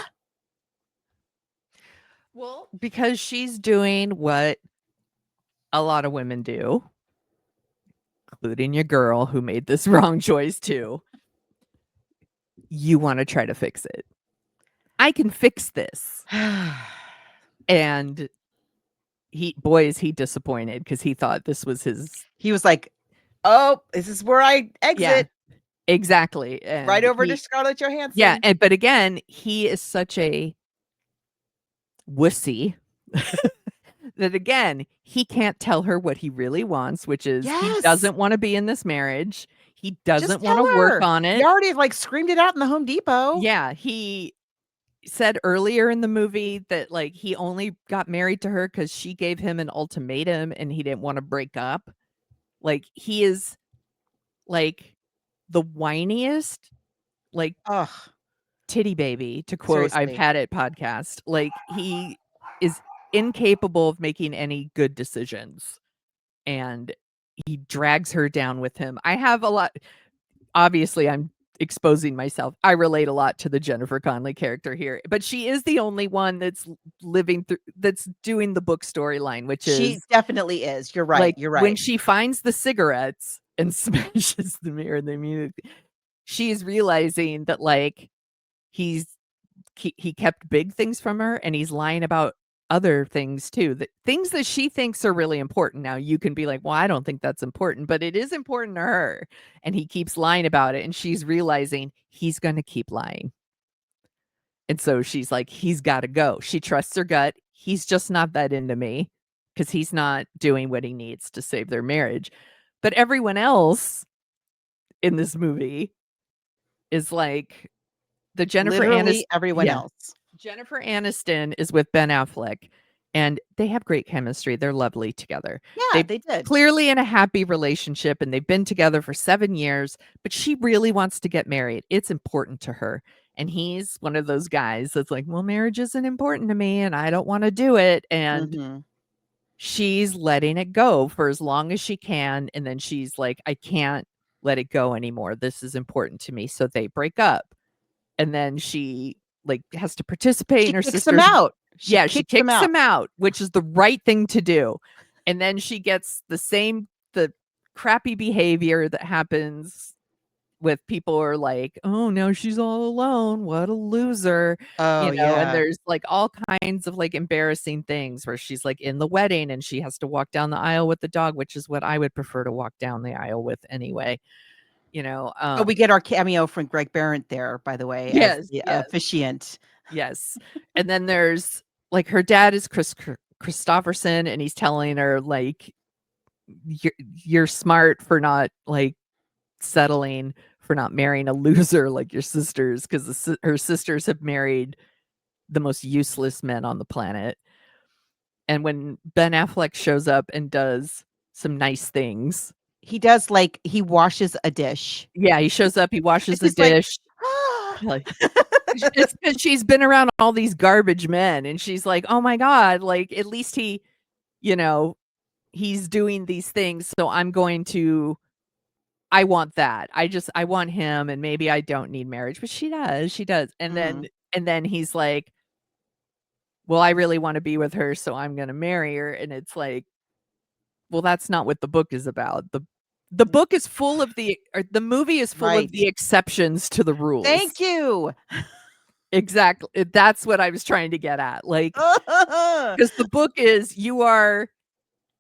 Well, because she's doing what a lot of women do, including your girl who made this wrong choice too. You want to try to fix it. I can fix this. And he disappointed because he thought this was his. He was like, oh, this is where I exit. Yeah, exactly. And right over to Scarlett Johansson. Yeah. But again, he is such a wussy that again, he can't tell her what he really wants, which is he doesn't want to be in this marriage. He doesn't want to work on it. He already like screamed it out in the Home Depot. Yeah. He said earlier in the movie that like he only got married to her because she gave him an ultimatum and he didn't want to break up. Like he is like the whiniest, like titty baby, to quote Seriously. I've Had It podcast. Like he is incapable of making any good decisions and he drags her down with him. I have a lot, obviously I'm exposing myself. I relate a lot to the Jennifer Connelly character here, but she is the only one that's that's doing the book storyline, which she definitely is. You're right. Like, You're right. when she finds the cigarettes and smashes the mirror in the music, she's realizing that like he kept big things from her and he's lying about other things too, that things that she thinks are really important. Now you can be like, well, I don't think that's important, but it is important to her. And he keeps lying about it. And she's realizing he's going to keep lying. And so she's like, he's got to go. She trusts her gut. He's just not that into me because he's not doing what he needs to save their marriage. But everyone else in this movie is like the Jennifer Literally Aniston. everyone else. Jennifer Aniston is with Ben Affleck. and they have great chemistry. They're lovely together. Yeah, they did. Clearly in a happy relationship, and they've been together for 7 years, but she really wants to get married. It's important to her. And he's one of those guys that's like, well, marriage isn't important to me and I don't want to do it. And Mhm. she's letting it go for as long as she can. And then she's like, I can't let it go anymore. This is important to me. So they break up. And then she like has to participate She in her kicks him sister's out. she kicks him out, which is the right thing to do. And then she gets the crappy behavior that happens with people who are like, oh no, she's all alone. What a loser. Oh, And yeah. there's like all kinds of like embarrassing things where she's like in the wedding and she has to walk down the aisle with the dog, which is what I would prefer to walk down the aisle with anyway. Oh, we get our cameo from Greg Behrendt there, by the way, Yes, as the yes. officiant. Yes. And then there's like her dad is Chris Christopherson, and he's telling her like you're smart for not like settling for not marrying a loser like your sisters, because her sisters have married the most useless men on the planet. And when Ben Affleck shows up and does some nice things, He does, like, he washes a dish. yeah, he shows up, he washes the It's like, dish. Like, it's 'cause she's been around all these garbage men, and she's like, oh my God, like at least he, he's doing these things. So I want that. I want him, and maybe I don't need marriage, but she does. And then he's like, well, I really want to be with her, so I'm going to marry her. And it's like, well, that's not what the book is about. The book is full of the movie is full of the exceptions to the rules. Thank you. Exactly. That's what I was trying to get at. Like, because the book is you are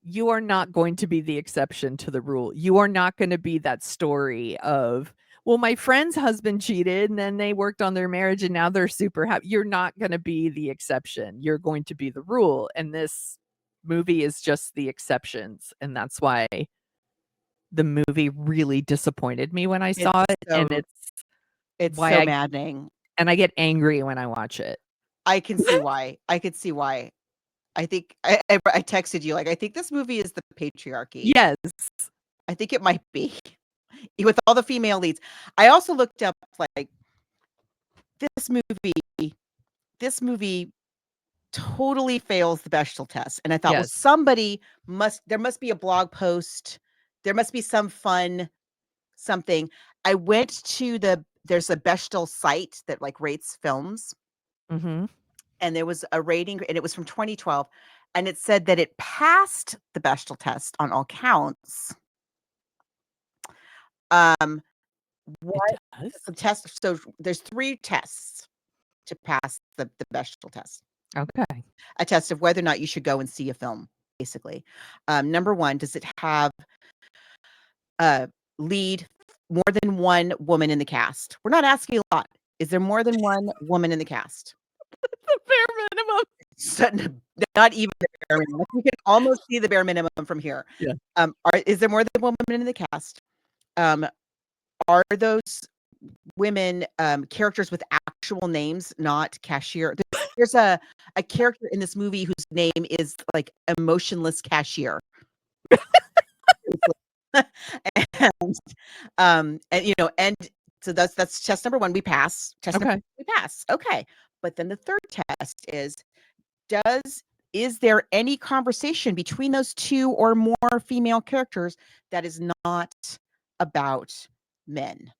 not going to be the exception to the rule. You are not going to be that story of, well, my friend's husband cheated and then they worked on their marriage and now they're super happy. You're not going to be the exception. You're going to be the rule. And this movie is just the exceptions. And that's why the movie really disappointed me when I saw it. And it's why so maddening. And I get angry when I watch it. I can see why. I could see why. I think I texted you, like, I think this movie is the patriarchy. Yes. I think it might be. With all the female leads. I also looked up, like, this movie totally fails the Bechdel test. And I thought, well, there must be a blog post. There must be some fun something. I went to there's a Bechdel site that like rates films. Mm-hmm. And there was a rating, and it was from 2012. And it said that it passed the Bechdel test on all counts. What the test? So there's 3 tests to pass the Bechdel test. Okay. A test of whether or not you should go and see a film, basically. Number 1, does it have lead more than one woman in the cast? We're not asking a lot. Is there more than one woman in the cast? The bare minimum. Not even the bare minimum. We can almost see the bare minimum from here. Yeah. Is there more than one woman in the cast? Are those women characters with actual names, not cashier? There's a character in this movie whose name is like emotionless cashier. and so that's test number 1. We pass. We pass. Okay. But then the third test is there any conversation between those 2 or more female characters that is not about men?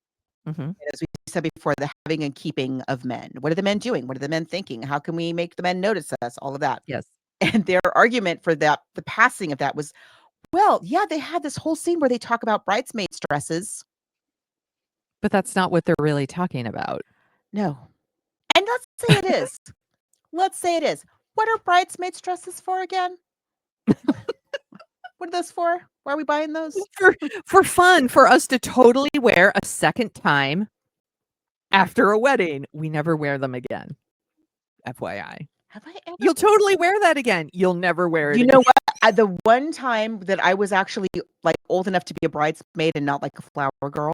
Mm-hmm. As we said before, the having and keeping of men. What are the men doing? What are the men thinking? How can we make the men notice us? All of that. Yes. And their argument for that, the passing of that was, well, yeah, they had this whole scene where they talk about bridesmaids' dresses. But that's not what they're really talking about. No. And let's say it is. Let's say it is. What are bridesmaids' dresses for again? What are those for? Why are we buying those? For fun, for us to totally wear a second time after a wedding. We never wear them again. FYI. Have I ever? You'll totally wear that again. You'll never wear it You again. know what? The one time that I was actually like old enough to be a bridesmaid and not like a flower girl,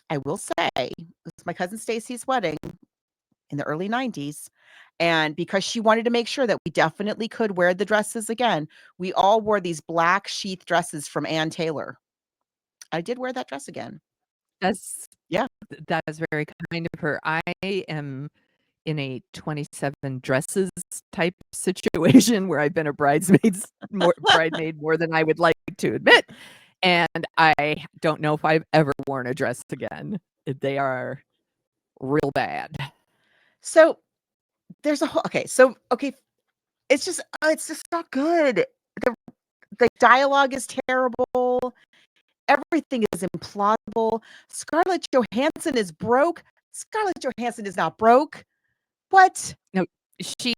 I will say, it was my cousin Stacy's wedding. in the early 90s. And because she wanted to make sure that we definitely could wear the dresses again, we all wore these black sheath dresses from Ann Taylor. I did wear that dress again. That's Yeah. that is very kind of her. I am in a 27 dresses type situation where I've been a bridemaid more than I would like to admit. And I don't know if I've ever worn a dress again. They are real bad. So there's a whole okay, it's just not good. The dialogue is terrible. Everything is implausible. Scarlett Johansson is broke. Scarlett Johansson is not broke. What? No, she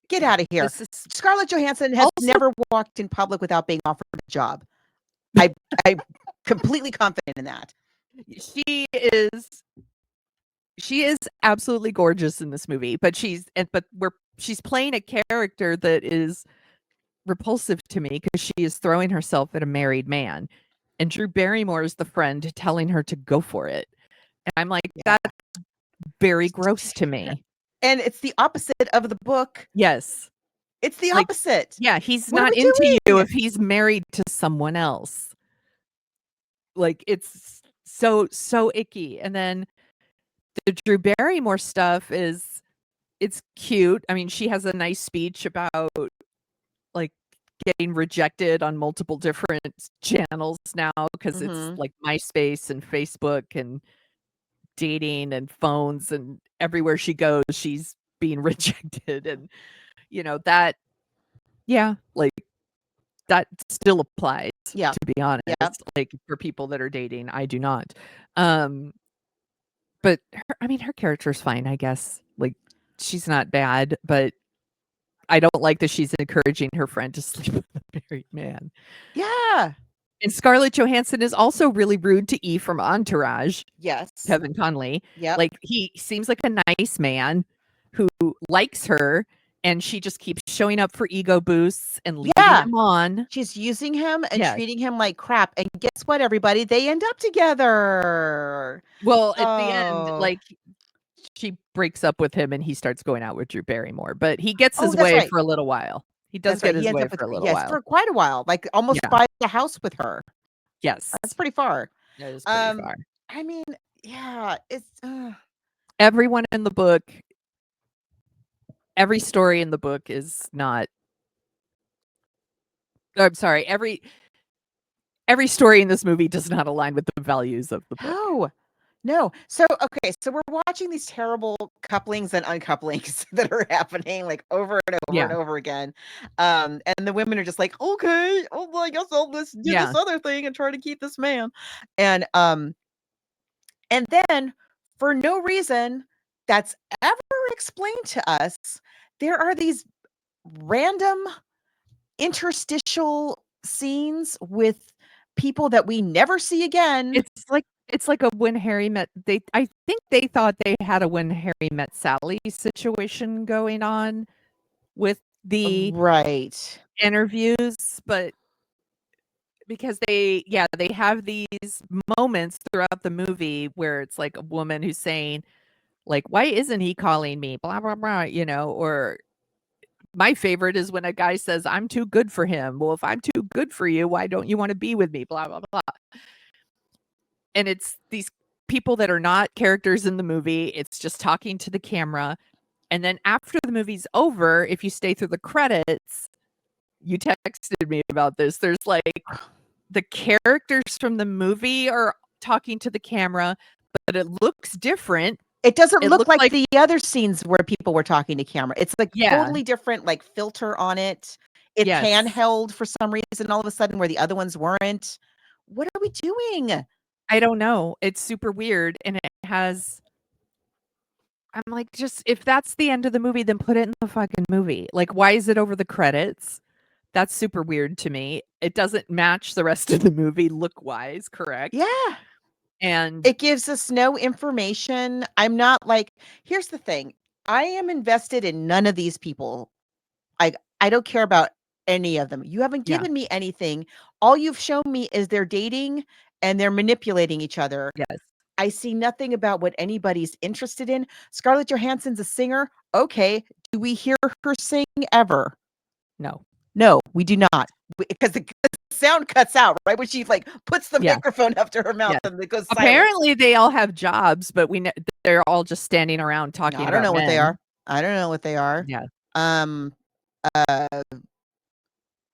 Get out of here. Scarlett Johansson has never walked in public without being offered a job. I'm completely confident in that. She is absolutely gorgeous in this movie, but she's playing a character that is repulsive to me because she is throwing herself at a married man, and Drew Barrymore is the friend telling her to go for it. And I'm like, that's very gross to me. And it's the opposite of the book. Yes. It's the opposite. Yeah, he's What are not we into doing? you if he's married to someone else. Like, it's so icky. And then the Drew Barrymore stuff it's cute. I mean, she has a nice speech about like getting rejected on multiple different channels now because it's like MySpace and Facebook and dating and phones, and everywhere she goes she's being rejected. And that like that still applies, to be honest. Like, for people that are dating, I do not. But her character's fine, I guess. Like, she's not bad, but I don't like that she's encouraging her friend to sleep with a married man. Yeah. And Scarlett Johansson is also really rude to E from Entourage. Yes. Kevin Conley. Yeah. Like, he seems like a nice man who likes her, and she just keeps showing up for ego boosts and leading him on. She's using him and treating him like crap. And guess what, everybody? They end up together. Well, at the end, like, she breaks up with him and he starts going out with Drew Barrymore, but he gets his way for a little while. He does get his way for a little while. For quite a while, like almost buys the house with her. Yes. That's pretty far. That is pretty far. I mean, yeah, it's everyone in the book, every story in the book is not I'm sorry, every story in this movie does not align with the values of the book. No. So, okay, so we're watching these terrible couplings and uncouplings that are happening like over and over and over again. And the women are just like, okay, well, I guess I'll do this other thing and try to keep this man. And then for no reason that's ever explained to us, there are these random interstitial scenes with people that we never see again. It's like a When Harry Met. I think they thought they had a When Harry Met Sally situation going on with the interviews, but because they have these moments throughout the movie where it's like a woman who's saying, like, why isn't he calling me? Blah blah blah. Or my favorite is when a guy says, I'm too good for him. Well, if I'm too good for you, why don't you want to be with me? Blah blah blah. And it's these people that are not characters in the movie. It's just talking to the camera. And then after the movie's over, if you stay through the credits, you texted me about this. There's like the characters from the movie are talking to the camera, but it looks different. It doesn't look like the other scenes where people were talking to camera. It's like totally different, like filter on it. It's handheld for some reason all of a sudden where the other ones weren't. What are we doing? I don't know. It's super weird. And I'm like, just, if that's the end of the movie, then put it in the fucking movie. Like, why is it over the credits? That's super weird to me. It doesn't match the rest of the movie look-wise, correct? Yeah. And it gives us no information. I'm not like, here's the thing. I am invested in none of these people. I don't care about any of them. You haven't given me anything. All you've shown me is they're dating and they're manipulating each other. Yes. I see nothing about what anybody's interested in. Scarlett Johansson's a singer. Okay. Do we hear her sing ever? No. No, we do not. Because the sound cuts out right when she like puts the microphone up to her mouth and it goes silent. Apparently they all have jobs, but they're all just standing around talking I about don't know what they men. are. I don't know what they are. Yeah.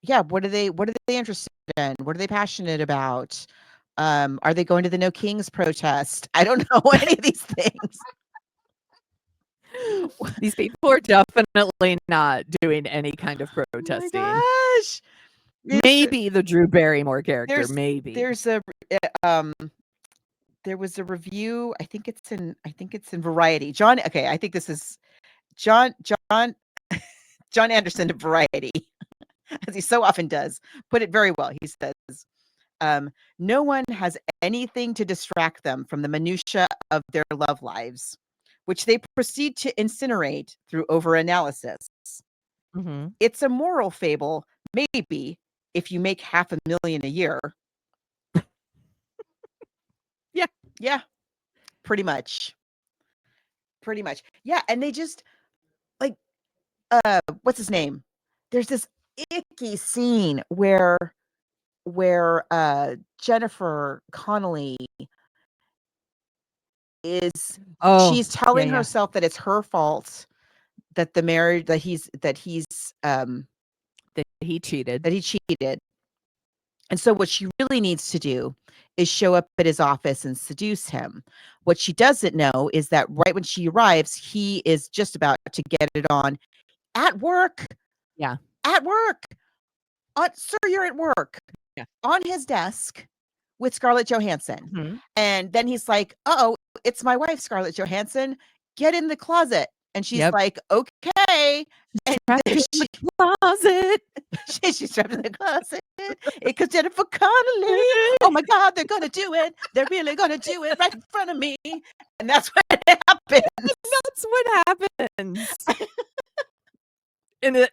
Yeah, what are they interested in? What are they passionate about? Are they going to the No Kings protest? I don't know any of these things. These people are definitely not doing any kind of protesting. Oh my gosh. Maybe the Drew Barrymore character, maybe. There's a there was a review, I think it's in Variety. I think this is John Anderson of Variety, as he so often does, put it very well. He says, no one has anything to distract them from the minutia of their love lives, which they proceed to incinerate through overanalysis. Mm-hmm. It's a moral fable, maybe, if you make $500,000 a year. Yeah, pretty much. Yeah, and they just like what's his name? There's this icky scene where Jennifer Connelly is she's telling herself that it's her fault that the marriage that he cheated. And so what she really needs to do is show up at his office and seduce him. What she doesn't know is that right when she arrives, he is just about to get it on at work. Yeah. At work. Sir, you're at work. Yeah. On his desk with Scarlett Johansson. Mm-hmm. And then he's like, "Oh, it's my wife, Scarlett Johansson. Get in the closet." And she's like, "Okay." And she's in the closet. She's trapped in the closet. Because Jennifer Connelly. Oh my God, they're gonna do it. They're really gonna do it right in front of me. And that's what happens. That's what happens. And and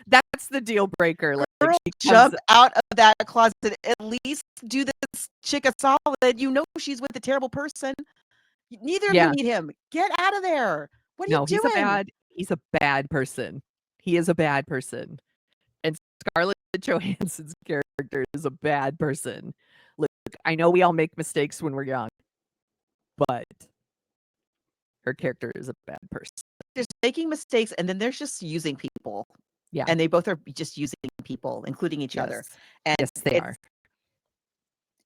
that's the deal breaker. Like, girl, jump out of that closet. At least do this chick a solid. You know she's with a terrible person. Neither of you need him. Get out of there. What are you doing? He's a bad person. He is a bad person. And Scarlett Johansson's character is a bad person. Look, I know we all make mistakes when we're young, but her character is a bad person. There's making mistakes, and then there's just using people. Yeah. And they both are just using people, including each other. And yes, they are.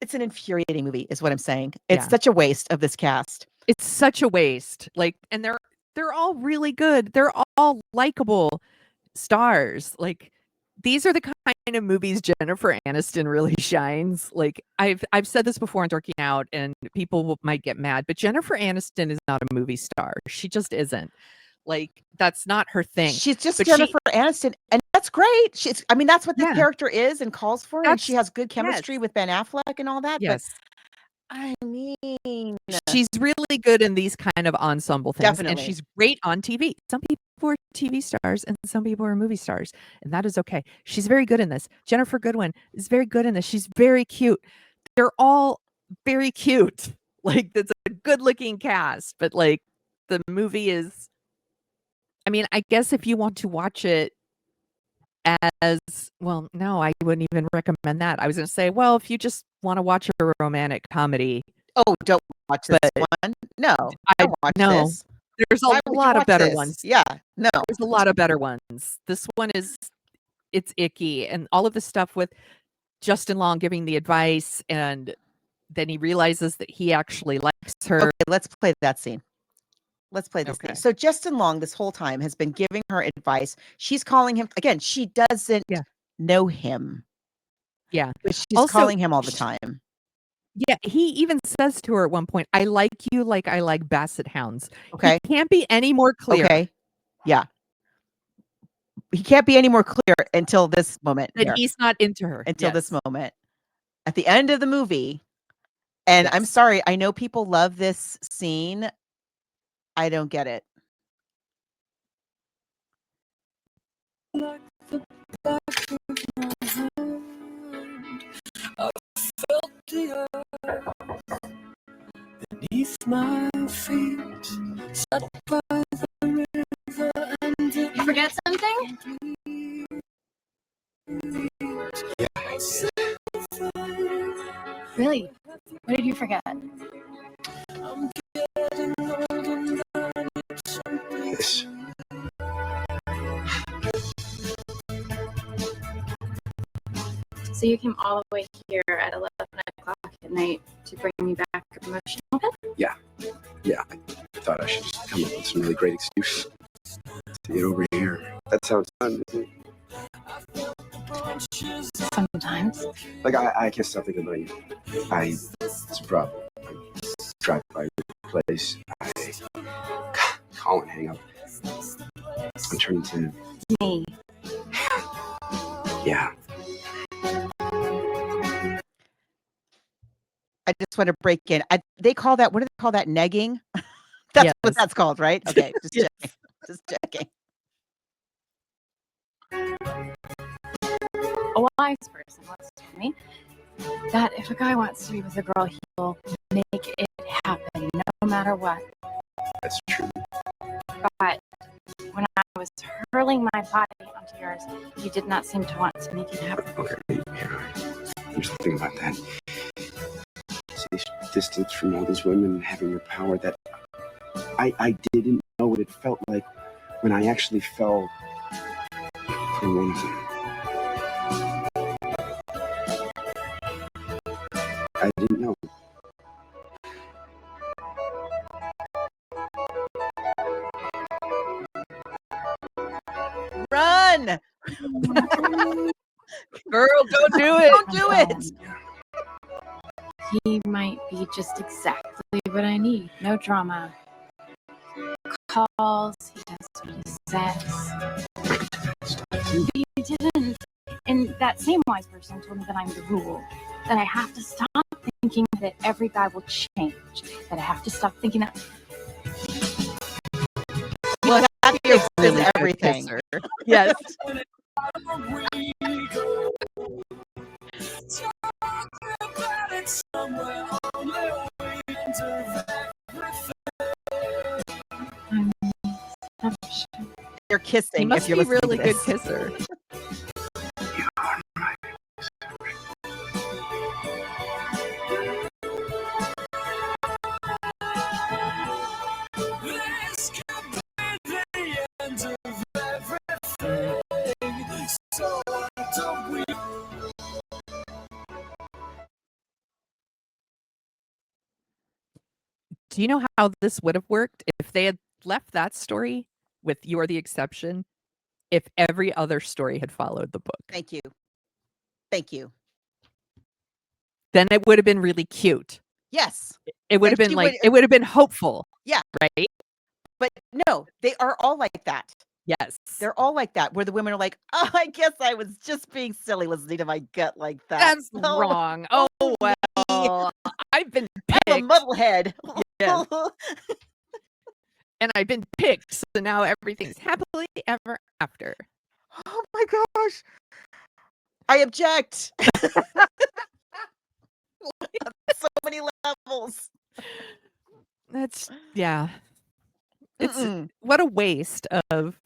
It's an infuriating movie, is what I'm saying. It's such a waste of this cast. It's such a waste. Like, and they're all really good. They're all likable stars. Like, these are the kind of movies Jennifer Aniston really shines. Like, I've said this before on Dorking Out, and people might get mad, but Jennifer Aniston is not a movie star. She just isn't. Like, that's not her thing. She's just Jennifer Aniston, and that's great. That's what the character is and calls for, and she has good chemistry with Ben Affleck and all that. Yes. But I mean, she's really good in these kind of ensemble things. Definitely. And she's great on TV. Some people are TV stars and some people are movie stars, and that is okay. She's very good in this. Jennifer Goodwin is very good in this. She's very cute. They're all very cute. Like, that's a good looking cast, but like, the movie is, I mean, I guess if you want to watch it as, well, no, I wouldn't even recommend that. I was going to say, well, if you just want to watch a romantic comedy. Oh, don't watch this one. No, don't watch this. There's a lot of better ones. Yeah, no. There's a lot of better ones. This one it's icky. And all of the stuff with Justin Long giving the advice, and then he realizes that he actually likes her. Okay, let's play that scene. Let's play this thing. So Justin Long this whole time has been giving her advice. She's calling him, again, she doesn't know him. Yeah. But she's calling him all the time. Yeah, he even says to her at one point, "I like you like I like basset hounds." Okay. He can't be any more clear. Okay. Yeah. He can't be any more clear until this moment. That he's not into her. Until this moment. At the end of the movie, and I'm sorry, I know people love this scene. I don't get it. Like the back of my hand, I felt the earth beneath my feet, sat by the river and You forget something? Really? What did you forget? I'm getting old and I need something. This. So you came all the way here at 11 o'clock at night to bring me back a promotional pin? Yeah, I thought I should just come up with some really great excuse to get over here. That's how it's done, isn't it? Sometimes. Like, I guess something about you. It's a problem. I drive by your place. Call and hang up. I'm turning to Me. yeah. I just want to break in. They call that, what do they call that? Negging? That's what Yes. that's called, right? Okay, just Yes. checking. Just checking. A wise person once told me that if a guy wants to be with a girl, he will make it happen no matter what. That's true. But when I was hurling my body onto yours, you did not seem to want to make it happen. Okay, here's the thing about that. This distance from all these women and having your power, that I didn't know what it felt like when I actually fell for one of them. I didn't know. Run! Girl, don't do it. Don't do it. He might be just exactly what I need. No drama. Calls, he does what he says. But you didn't. And that same wise person told me that I'm the rule. That I have to stop thinking that every guy will change. That I have to stop thinking that. Well, that You're fixes really good everything. kisser. Yes. You're kissing. You must if you're be a listening really to good this. kisser. This could be the end of everything. So why don't we? Do you know how this would have worked if they had left that story with "You're the Exception"? If every other story had followed the book, Thank you. Thank you. then it would have been really cute. Yes. It would And have been she like would- it would have been hopeful. Yeah. Right? But no, they are all like that. Yes. They're all like that, where the women are like, oh, I guess I was just being silly listening to my gut like that. That's Oh, wrong. Oh well. I've been I'm a picked. muddlehead. Yeah. And I've been picked, so now everything's happily ever after. Oh my gosh. I object. So many levels. That's yeah. It's Mm-mm. what a waste of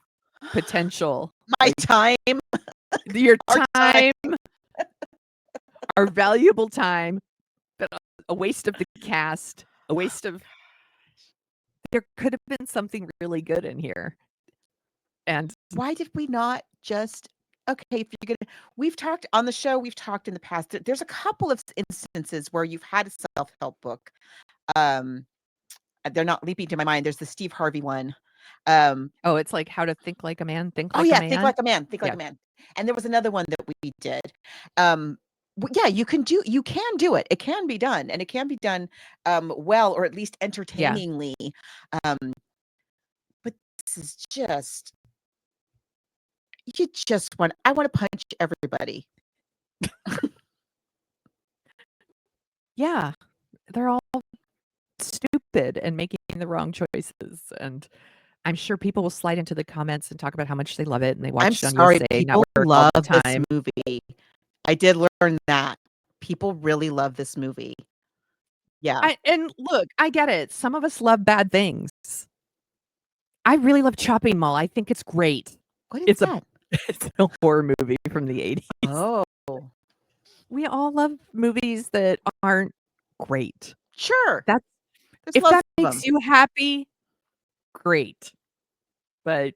potential. My time. Your Our time, our valuable time, but a waste of the cast, a waste of. There could have been something really good in here, and Why did we not just okay, if you're gonna we've talked on the show, we've talked in the past. There's a couple of instances where you've had a self-help book. They're not leaping to my mind. There's the Steve Harvey one. oh, it's like How to Think Like a Man, Think Oh Like yeah, a Man. Think Like a Man, Think Like Yeah. a Man. And there was another one that we did. Yeah, you can do it. It can be done, and it can be done well, or at least entertainingly. But this is just I want to punch everybody. Yeah, they're all stupid and making the wrong choices, and I'm sure people will slide into the comments and talk about how much they love it and they I'm watch it on sorry, USA people Network all love the this time. movie. I did learn that. People really love this movie. Yeah. And look, I get it. Some of us love bad things. I really love Chopping Mall. I think it's great. What is It's that? it's a horror movie from the 80s. Oh, We all love movies that aren't great. sure. That's There's if lots that of makes them. you happy, great. But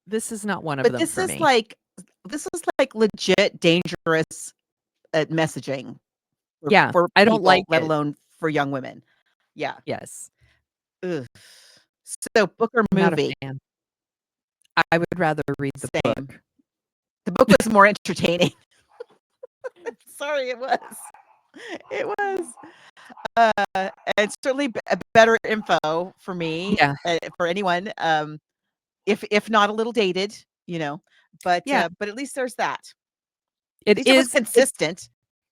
this is not one of But them this for is me. this is like legit dangerous messaging Yeah, for I don't people, like let it. alone for young women. Yeah. Yes. Ugh. So book or I'm not a movie? fan. I would rather read the Same. book. The book was more entertaining. Sorry, it was. It was. And certainly better info for me, Yeah. for anyone. If not a little dated, you know, but Yeah. but at least there's that. At It least it was is consistent.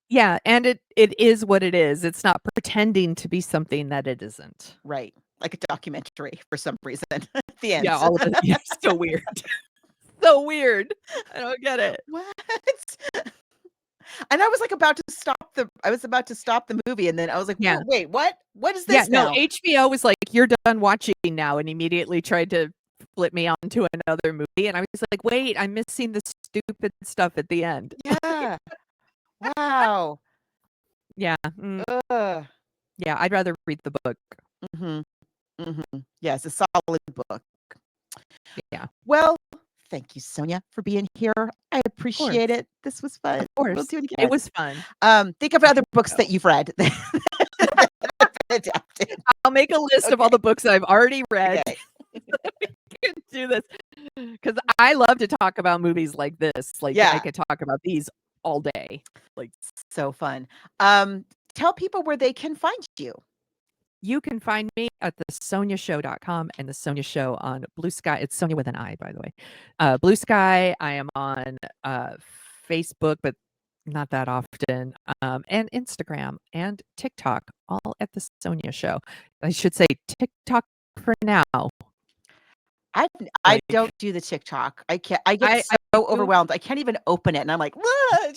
yeah, and it is what it is. It's not pretending to be something that it isn't. Right. Like a documentary for some reason at the end. Yeah, all of it. Yeah, so weird. So weird. I don't get it. What? And I was like about to stop the movie, and then I was like, Yeah. wait, what? What is Yeah, this no, now? HBO was like, "You're done watching now," and immediately tried to flip me onto another movie, and I was like, "Wait, I'm missing the stupid stuff at the end." Yeah. Wow. Yeah, Ugh. yeah, I'd rather read the book. Mhm. Mhm. Yes, a solid book. Yeah. Well, thank you, Sonia, for being here. I appreciate it. This was fun. Of course. We'll do it It again. was fun. Think of other books that you've read. that have been adapted. I'll make a list of all the books I've already read. Okay. We can do this because I love to talk about movies like this. Like, Yeah. I could talk about these all day. Like, So fun. Tell people where they can find you. you can find me at thesoniashow.com and the Sonia Show on Blue Sky. It's Sonia with an I, by the way. Blue Sky. I am on Facebook, but not that often. And Instagram and TikTok, all at the Sonia Show. I should say TikTok for now. I Like, don't do the TikTok. I can't. I get I so do. overwhelmed. I can't even open it, and I'm like,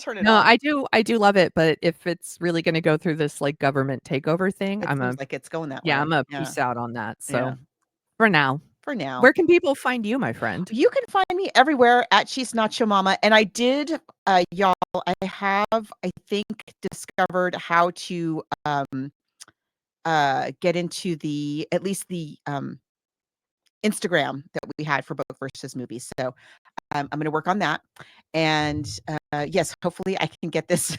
turn it No, on. I do love it, but if it's really gonna go through this, like, government takeover thing, It seems like it's going that way. I'm a Yeah. peace out on that, so Yeah. for now. For now. Where can people find you, my friend? You can find me everywhere at She's Not Your Mama. And I did, y'all, I have, I think, discovered how to get into at least the Instagram that we had for Book versus Movies. So I'm going to work on that. And yes, hopefully I can get this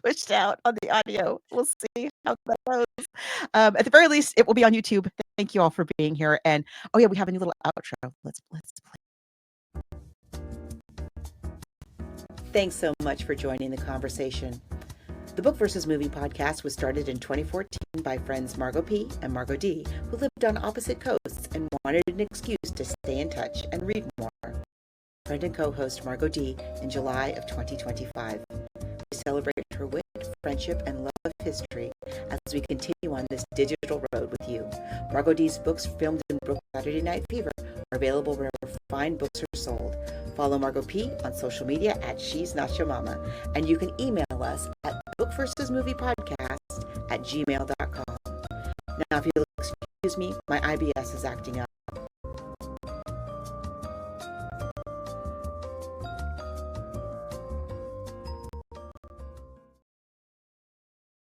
pushed out on the audio. We'll see how that goes. At the very least, it will be on YouTube. Thank you all for being here. And oh yeah, we have a new little outro. Let's play. Thanks so much for joining the conversation. The Book versus Movie podcast was started in 2014 by friends Margo P and Margo D, who lived on opposite coasts and wanted an excuse to stay in touch and read more. Friend and co-host Margo D in July of 2025. We celebrate her wit, friendship, and love of history as we continue on this digital road with you. Margo D's books filmed in Brooklyn Saturday Night Fever are available wherever fine books are sold. Follow Margo P on social media at She's Not Your Mama, and you can email us at bookversusmoviepodcast@gmail.com. Now, if you'll excuse me, my IBS is acting up.